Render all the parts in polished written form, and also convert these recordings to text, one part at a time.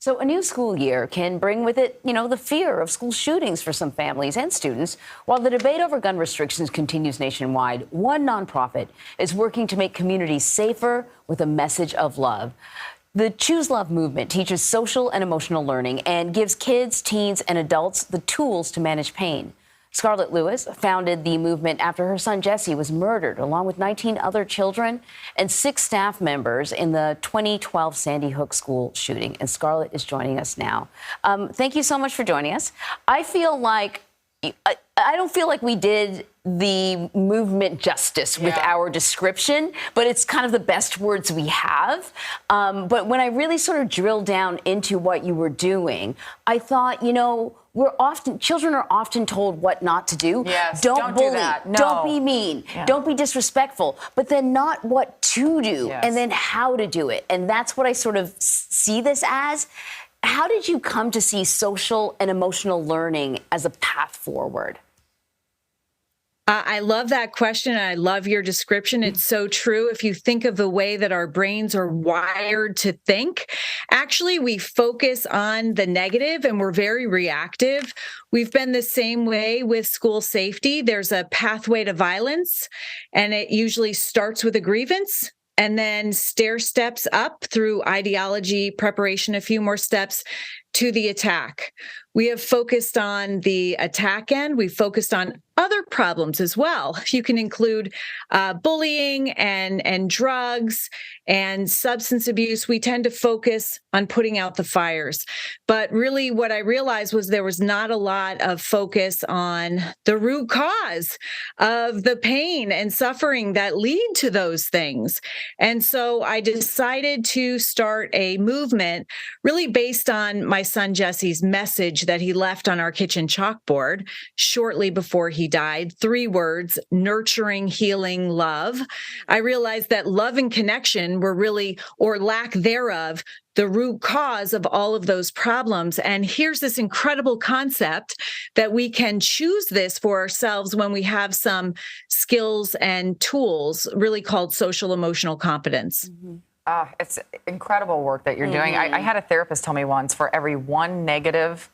So a new school year can bring with it, the fear of school shootings for some families and students. While the debate over gun restrictions continues nationwide, one nonprofit is working to make communities safer with a message of love. The Choose Love movement teaches social and emotional learning and gives kids, teens, and adults the tools to manage pain. Scarlett Lewis founded the movement after her son Jesse was murdered, along with 19 other children and 6 staff members in the 2012 Sandy Hook school shooting. And Scarlett is joining us now. Thank you so much for joining us. I don't feel like we did the movement justice with our description, but it's kind of the best words we have. But when I really sort of drilled down into what you were doing, I thought, children are often told what not to do. Yes, don't bully, do that. No. Don't be mean, don't be disrespectful, but then not what to do and then how to do it. And that's what I sort of see this as. How did you come to see social and emotional learning as a path forward? I love that question. And I love your description. It's so true. If you think of the way that our brains are wired to think, actually, we focus on the negative and we're very reactive. We've been the same way with school safety. There's a pathway to violence, and it usually starts with a grievance and then stair steps up through ideology, preparation, a few more steps to the attack. We have focused on the attack end. We've focused on other problems as well. You can include bullying and drugs and substance abuse. We tend to focus on putting out the fires. But really what I realized was there was not a lot of focus on the root cause of the pain and suffering that lead to those things. And so I decided to start a movement really based on my son Jesse's message that he left on our kitchen chalkboard shortly before he died. 3 words: nurturing, healing, love. I realized that love and connection were really, or lack thereof, the root cause of all of those problems. And here's this incredible concept that we can choose this for ourselves when we have some skills and tools, really called social emotional competence. Mm-hmm. It's incredible work that you're doing. I had a therapist tell me once, for every 1 negative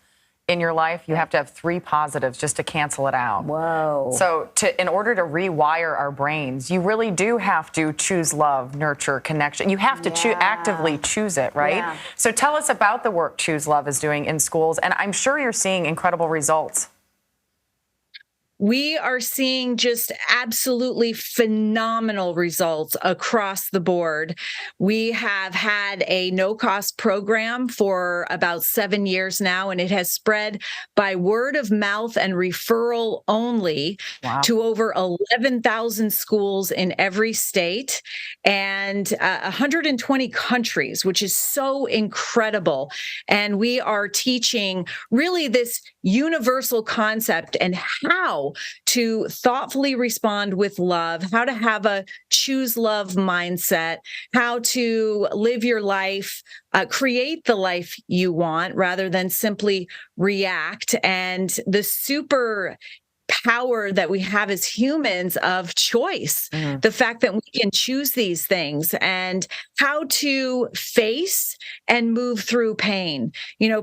in your life, you have to have 3 positives just to cancel it out. Whoa. So in order to rewire our brains, you really do have to choose love, nurture, connection. You have to actively choose it, right? Yeah. So tell us about the work Choose Love is doing in schools, and I'm sure you're seeing incredible results. We are seeing just absolutely phenomenal results across the board. We have had a no-cost program for about 7 years now, and it has spread by word of mouth and referral only to over 11,000 schools in every state and 120 countries, which is so incredible. And we are teaching really this universal concept and how to thoughtfully respond with love, how to have a choose love mindset, how to live your life, create the life you want rather than simply react, and the super power that we have as humans of choice, the fact that we can choose these things, and how to face and move through pain.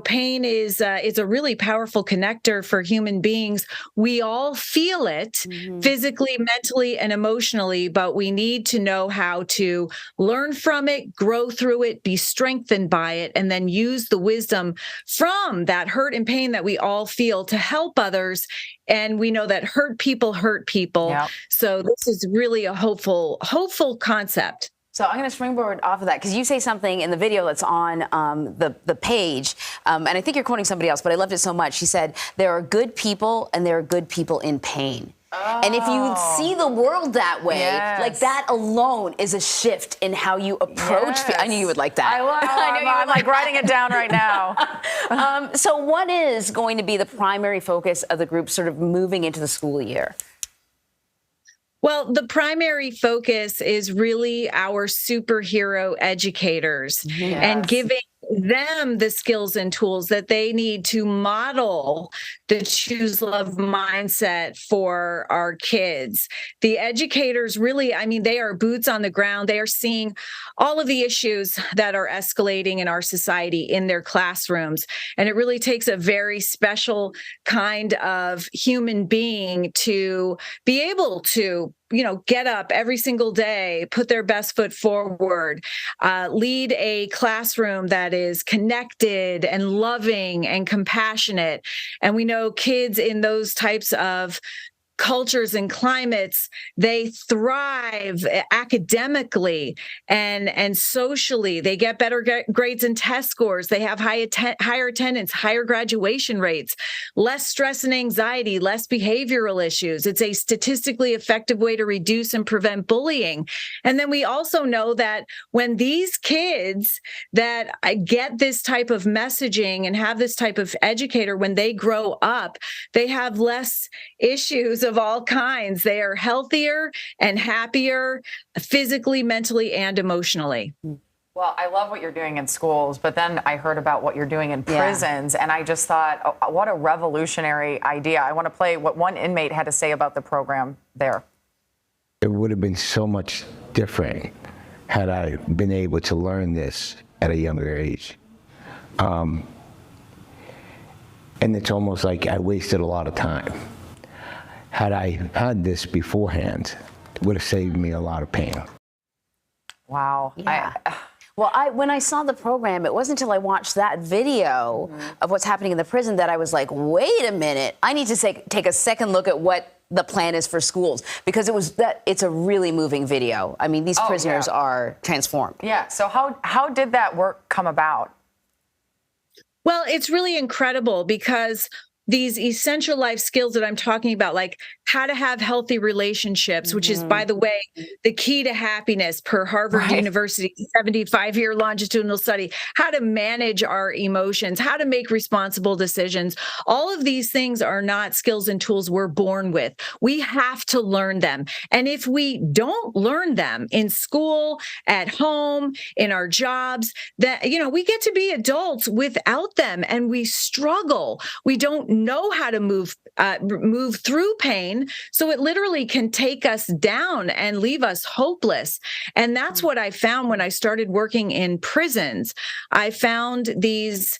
Pain is a really powerful connector for human beings. We all feel it physically, mentally, and emotionally, but we need to know how to learn from it, grow through it, be strengthened by it, and then use the wisdom from that hurt and pain that we all feel to help others. And we know that hurt people hurt people. Yep. So this is really a hopeful concept. So I'm going to springboard off of that because you say something in the video that's on the page, and I think you're quoting somebody else, but I loved it so much. She said, there are good people and there are good people in pain. And if you see the world that way, like that alone is a shift in how you approach. I knew you would like that. I'm like writing it down right now. So what is going to be the primary focus of the group sort of moving into the school year? Well, the primary focus is really our superhero educators and giving them the skills and tools that they need to model the choose love mindset for our kids. The educators really, I mean, they are boots on the ground. They are seeing all of the issues that are escalating in our society in their classrooms. And it really takes a very special kind of human being to be able to get up every single day, put their best foot forward, lead a classroom that is connected and loving and compassionate. And we know kids in those types of cultures and climates, they thrive academically and socially. They get better grades and test scores. They have higher attendance, higher graduation rates, less stress and anxiety, less behavioral issues. It's a statistically effective way to reduce and prevent bullying. And then we also know that when these kids that get this type of messaging and have this type of educator, when they grow up, they have less issues of all kinds. They are healthier and happier physically, mentally, and emotionally. Well, I love what you're doing in schools, but then I heard about what you're doing in prisons, and I just thought, oh, what a revolutionary idea. I want to play what one inmate had to say about the program there. It would have been so much different had I been able to learn this at a younger age. And it's almost like I wasted a lot of time. Had I had this beforehand, it would have saved me a lot of pain. Wow. Yeah. Well, when I saw the program, it wasn't until I watched that video of what's happening in the prison that I was like, wait a minute, I need to take a second look at what the plan is for schools, because it's a really moving video. I mean, these prisoners are transformed. Yeah. So how did that work come about? Well, it's really incredible because these essential life skills that I'm talking about, like how to have healthy relationships, which is, by the way, the key to happiness per Harvard University 75-year longitudinal study, how to manage our emotions, how to make responsible decisions. All of these things are not skills and tools we're born with. We have to learn them. And if we don't learn them in school, at home, in our jobs, that, we get to be adults without them and we struggle. We don't know how to move through pain. So it literally can take us down and leave us hopeless. And that's what I found when I started working in prisons. I found these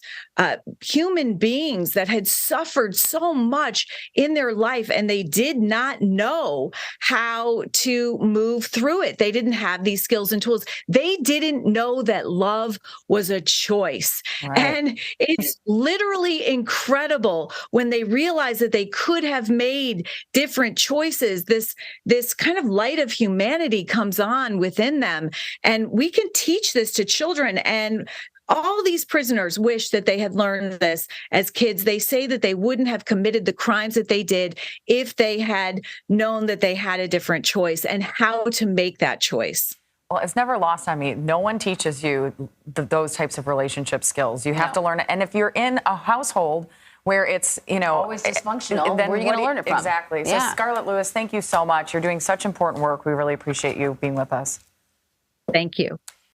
human beings that had suffered so much in their life, and they did not know how to move through it. They didn't have these skills and tools. They didn't know that love was a choice. Right. And it's literally incredible when they realize that they could have made different choices. This kind of light of humanity comes on within them. And we can teach this to children. And all these prisoners wish that they had learned this as kids. They say that they wouldn't have committed the crimes that they did if they had known that they had a different choice and how to make that choice. Well, it's never lost on me. No one teaches you those types of relationship skills. You have to learn it. And if you're in a household where it's, always dysfunctional, then where are you going to learn it from? Exactly. So Scarlett Lewis, thank you so much. You're doing such important work. We really appreciate you being with us. Thank you.